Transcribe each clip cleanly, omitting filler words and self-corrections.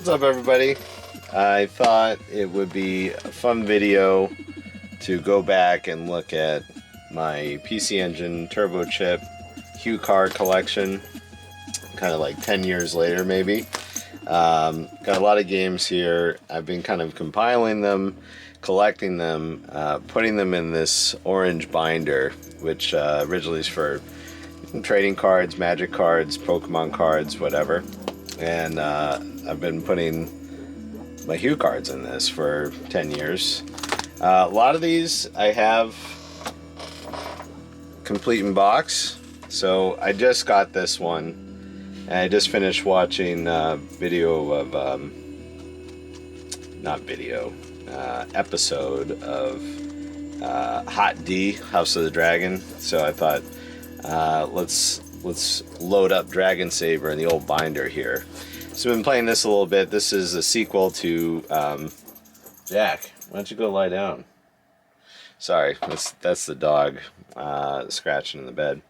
What's up, everybody? I thought it would be a fun video to go back and look at my PC Engine Turbochip Hucard collection, kind of like 10 years later maybe. Got a lot of games here. I've been kind of compiling them, collecting them, putting them in this orange binder, which originally is for trading cards, magic cards, Pokemon cards, whatever. And I've been putting my Hucards in this for 10 years. A lot of these I have complete in box. So I just got this one. And I just finished watching video of, episode of Hot D, House of the Dragon. So I thought, let's load up Dragon Saber in the old binder here. So I've been playing this a little bit. This is a sequel to, Jack, why don't you go lie down? Sorry, that's the dog scratching in the bed.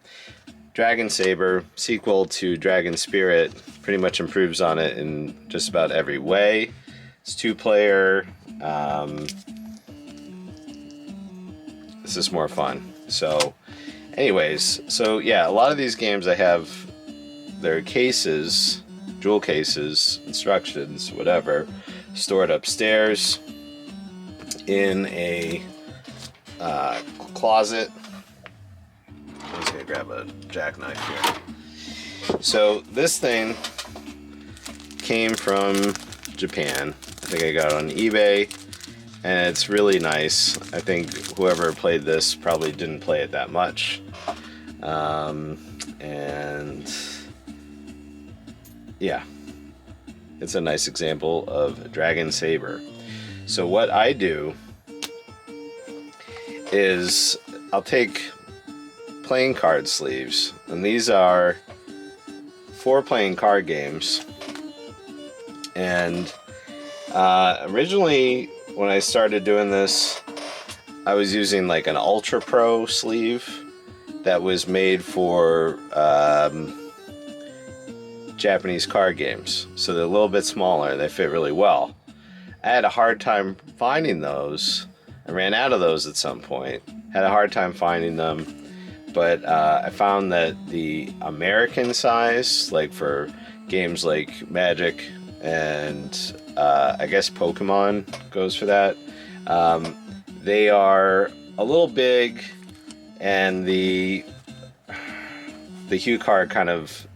Dragon Saber, sequel to Dragon Spirit, pretty much improves on it in just about every way. It's 2-player. This is more fun. So, anyways, so yeah, a lot of these games I have their cases, jewel cases, instructions, whatever, stored upstairs in a closet. I'm just gonna grab a jackknife here. So this thing came from Japan. I think I got it on eBay, and it's really nice. I think whoever played this probably didn't play it that much. And yeah, it's a nice example of Dragon Saber. So what I do is I'll take playing card sleeves, and these are 4 playing card games. And originally when I started doing this, I was using like an Ultra Pro sleeve that was made for Japanese card games, so they're a little bit smaller, they fit really well. I had a hard time finding those. I ran out of those at some point, had a hard time finding them. But I found that the American size, like for games like Magic and I guess Pokemon goes for that, they are a little big, and the Hucard kind of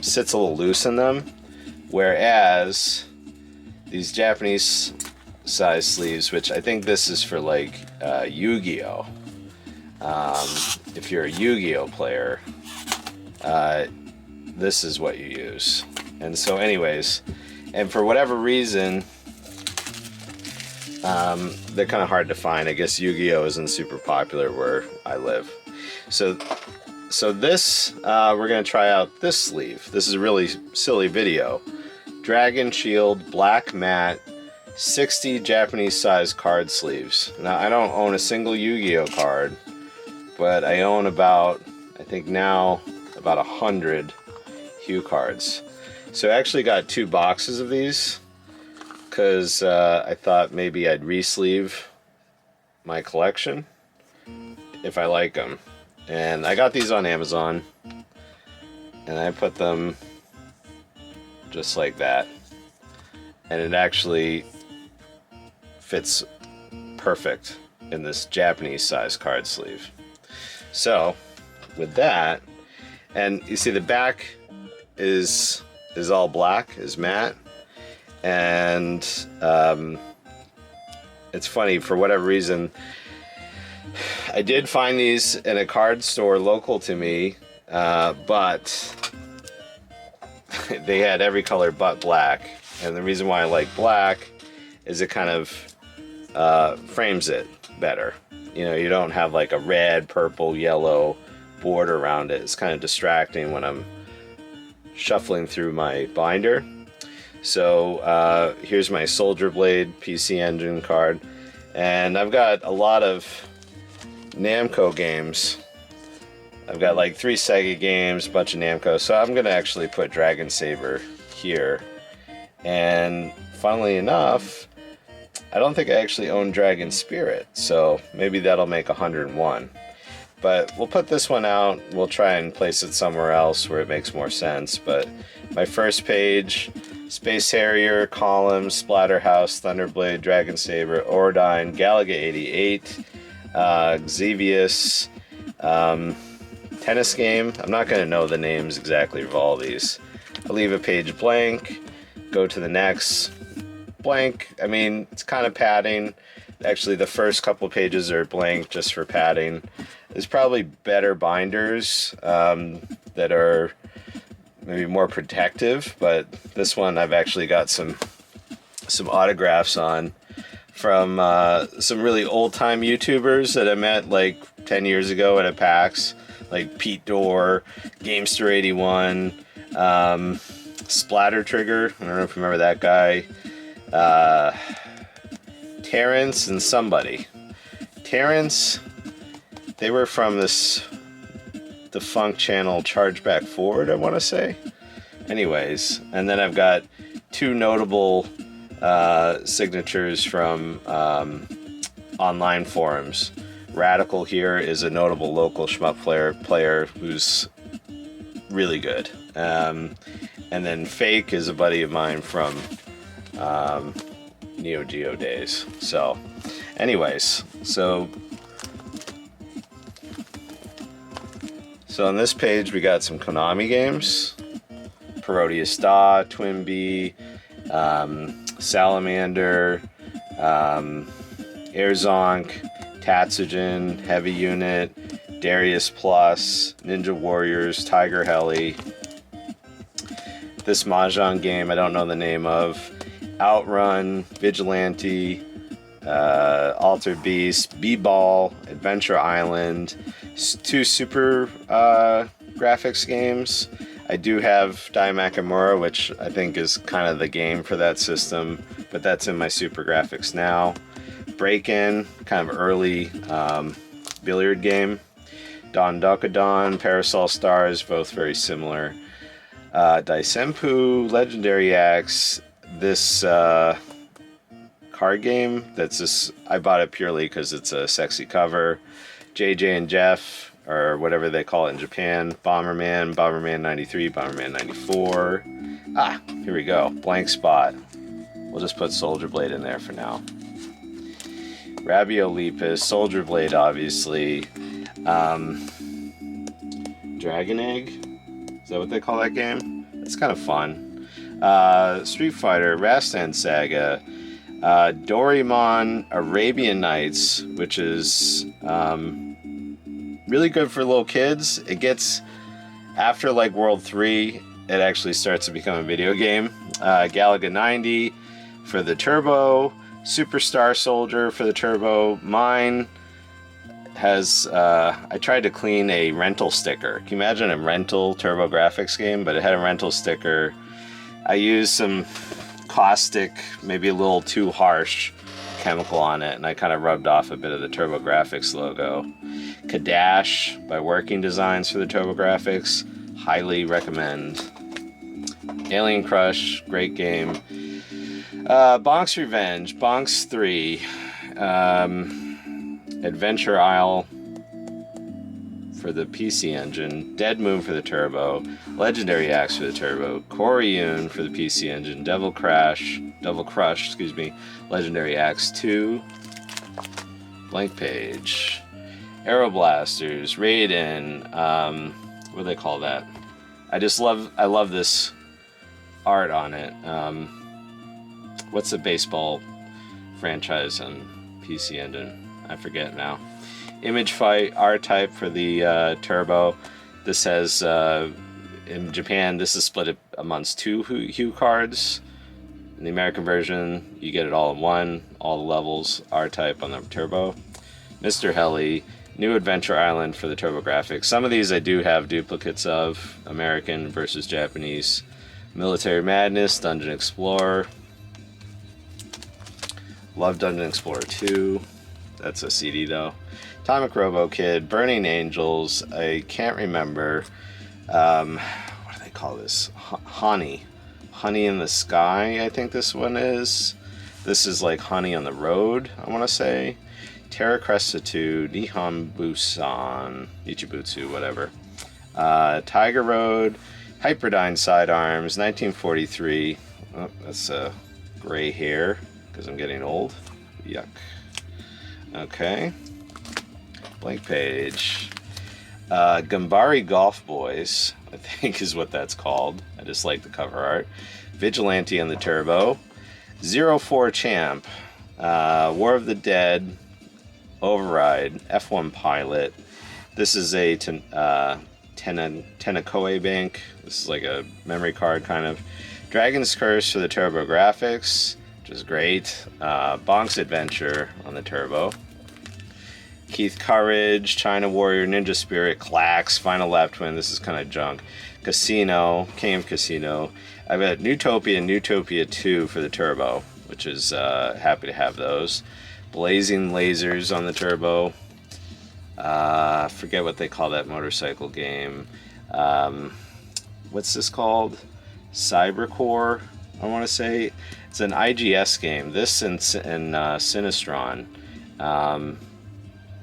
sits a little loose in them, whereas these Japanese size sleeves, which I think this is for like Yu-Gi-Oh! If you're a Yu-Gi-Oh! Player, this is what you use. And so anyways, and for whatever reason, they're kind of hard to find. I guess Yu-Gi-Oh! Isn't super popular where I live. So this, we're going to try out this sleeve. This is a really silly video. Dragon Shield Black Matte 60 Japanese size card sleeves. Now, I don't own a single Yu-Gi-Oh card, but I own about 100 Hucards. So I actually got 2 boxes of these because I thought maybe I'd re-sleeve my collection if I like them. And I got these on Amazon, and I put them just like that, and it actually fits perfect in this Japanese size card sleeve. So with that, and you see the back is all black, is matte, and it's funny, for whatever reason I did find these in a card store local to me, but they had every color but black. And the reason why I like black is it kind of frames it better. You know, you don't have like a red, purple, yellow border around it. It's kind of distracting when I'm shuffling through my binder. So here's my Soldier Blade PC Engine card. And I've got a lot of Namco games I've got like 3 Sega games, a bunch of Namco, so I'm gonna actually put Dragon Saber here. And funnily enough, I don't think I actually own Dragon Spirit, so maybe that'll make 101. But we'll put this one out. We'll try and place it somewhere else where it makes more sense. But my first page, Space Harrier, Columns, Splatterhouse, Thunderblade, Dragon Saber, Ordine, Galaga 88, Xevious, Tennis Game. I'm not going to know the names exactly of all these. I'll leave a page blank, go to the next. Blank, I mean, it's kind of padding. Actually, the first couple pages are blank just for padding. There's probably better binders that are maybe more protective, but this one I've actually got some autographs on from some really old-time YouTubers that I met like 10 years ago at a PAX, like Pete Dorr, Gamester81, Splatter Trigger, I don't know if you remember that guy, Terrence and somebody. Terrence, they were from this defunct channel Chargeback Forward, I want to say. Anyways, and then I've got 2 notable signatures from online forums. Radical here is a notable local shmup player who's really good. And then Fake is a buddy of mine from Neo Geo days. So, anyways, so on this page we got some Konami games: Parodius Da, Twin Bee, Salamander, Airzonk, Tatsujin, Heavy Unit, Darius Plus, Ninja Warriors, Tiger Heli. This Mahjong game I don't know the name of. Outrun, Vigilante, Altered Beast, B-Ball, Adventure Island, 2 Super Graphics games. I do have Dai Nakamura, which I think is kind of the game for that system, but that's in my Super Graphics now. Break-In, kind of early billiard game. Don Dokadon, Parasol Stars, both very similar. Daisenpu, Legendary Axe, this card game that's just, I bought it purely because it's a sexy cover. JJ and Jeff, or whatever they call it in Japan. Bomberman, Bomberman 93, Bomberman 94. Ah, here we go. Blank spot. We'll just put Soldier Blade in there for now. Rabiolepis, Soldier Blade, obviously. Dragon Egg? Is that what they call that game? It's kind of fun. Street Fighter, Rastan Saga, Doraemon, Arabian Nights, which is really good for little kids. It gets, after like World 3, it actually starts to become a video game. Galaga 90 for the Turbo, Superstar Soldier for the Turbo. Mine has, I tried to clean a rental sticker. Can you imagine a rental Turbo Graphics game? But it had a rental sticker. I used some caustic, maybe a little too harsh chemical on it, and I kind of rubbed off a bit of the TurboGrafx logo. Kadash by Working Designs for the TurboGrafx, highly recommend. Alien Crush, great game. Bonk's Revenge, Bonk's 3, Adventure Isle for the PC Engine, Dead Moon for the Turbo, Legendary Axe for the Turbo, Koryun for the PC Engine, Devil Crush, Legendary Axe 2, blank page, Aeroblasters, Raiden, what do they call that? I love this art on it. What's the baseball franchise on PC Engine? I forget now. Image Fight, R-Type for the Turbo. This has, in Japan, this is split amongst 2 Hucards. In the American version, you get it all in one, all the levels, R-Type on the Turbo. Mr. Heli, New Adventure Island for the TurboGrafx. Some of these I do have duplicates of, American versus Japanese. Military Madness, Dungeon Explorer. Love Dungeon Explorer 2. That's a CD though. Atomic Robo Kid, Burning Angels. I can't remember. What do they call this? Honey in the Sky, I think this one is. This is like Honey on the Road, I want to say. Terra Cresta 2, Nihon Busan, Ichibutsu, whatever. Tiger Road, Hyperdyne Sidearms, 1943. Oh, that's gray hair because I'm getting old. Yuck. Okay. Blank page. Gambari Golf Boys, I think is what that's called. I just like the cover art. Vigilante on the Turbo. 04 Champ. War of the Dead. Override. F1 Pilot. This is a Tenakoe Bank. This is like a memory card kind of. Dragon's Curse for the Turbo Graphics, which is great. Bonk's Adventure on the Turbo. Keith Courage, China Warrior, Ninja Spirit, Clax, Final Lap Twin. This is kind of junk. Casino, King of Casino. I've got Newtopia and Newtopia 2 for the Turbo, which is happy to have those. Blazing Lasers on the Turbo. Forget what they call that motorcycle game. What's this called? Cybercore, I want to say. It's an IGS game. This and Sinistron.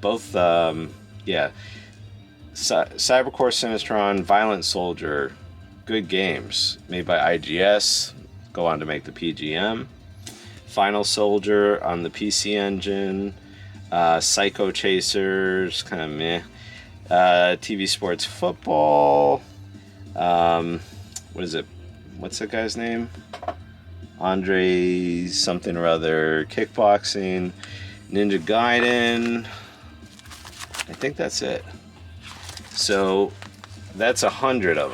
Both, yeah. Cybercore, Sinistron, Violent Soldier. Good games. Made by IGS. Go on to make the PGM. Final Soldier on the PC Engine. Psycho Chasers, kind of meh. TV Sports Football. What is it? What's that guy's name? Andre something or other. Kickboxing. Ninja Gaiden. I think that's it. So that's 100 of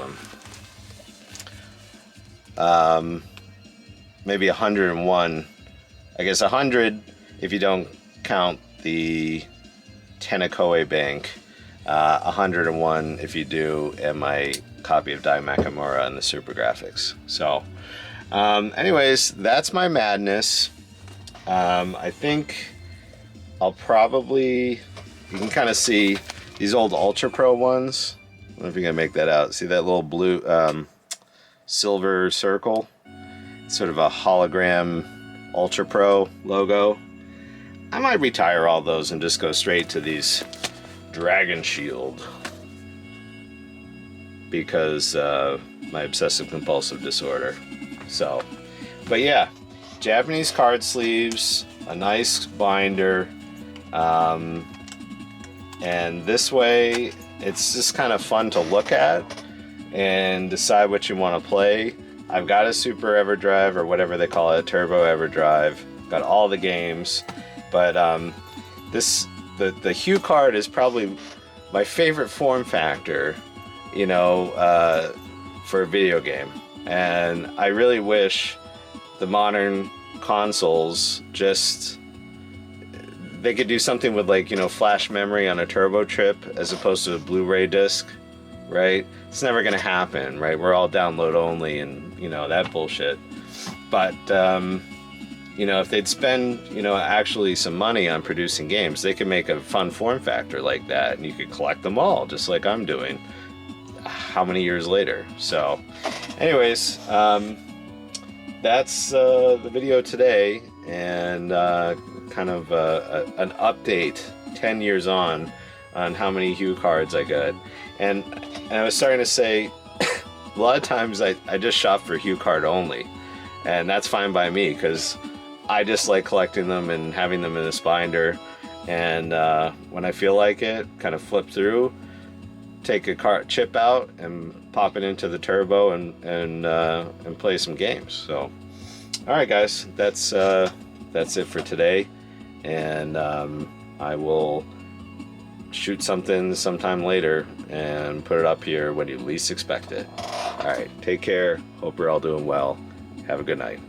them. Maybe 101. I guess 100 if you don't count the Tenakoe Bank. 101 if you do, and my copy of Dai Nakamura and the Super Graphics. So, anyways, that's my madness. I think I'll probably, you can kind of see these old Ultra Pro ones. I don't know if you can make that out. See that little blue, silver circle? It's sort of a hologram Ultra Pro logo. I might retire all those and just go straight to these Dragon Shield, because my obsessive compulsive disorder. So, but yeah, Japanese card sleeves, a nice binder, and this way it's just kind of fun to look at and decide what you want to play. I've got a Super EverDrive, or whatever they call it, Turbo EverDrive. Got all the games, but the Hucard is probably my favorite form factor, you know, for a video game. And I really wish the modern consoles they could do something with, like, you know, flash memory on a Turbochip as opposed to a Blu-ray disc, right? It's never gonna happen, right? We're all download only and, you know, that bullshit. But you know, if they'd spend, you know, actually some money on producing games, they could make a fun form factor like that, and you could collect them all, just like I'm doing. How many years later? So, anyways, that's the video today, and kind of an update 10 years on how many Hucards I got. And I was starting to say, a lot of times I just shop for Hucard only, and that's fine by me, because I just like collecting them and having them in this binder, and when I feel like it, kind of flip through, take a chip out and pop it into the Turbo and play some games. So, all right, guys, that's it for today, and I will shoot something sometime later and put it up here when you least expect it. All right, take care. Hope you're all doing well. Have a good night.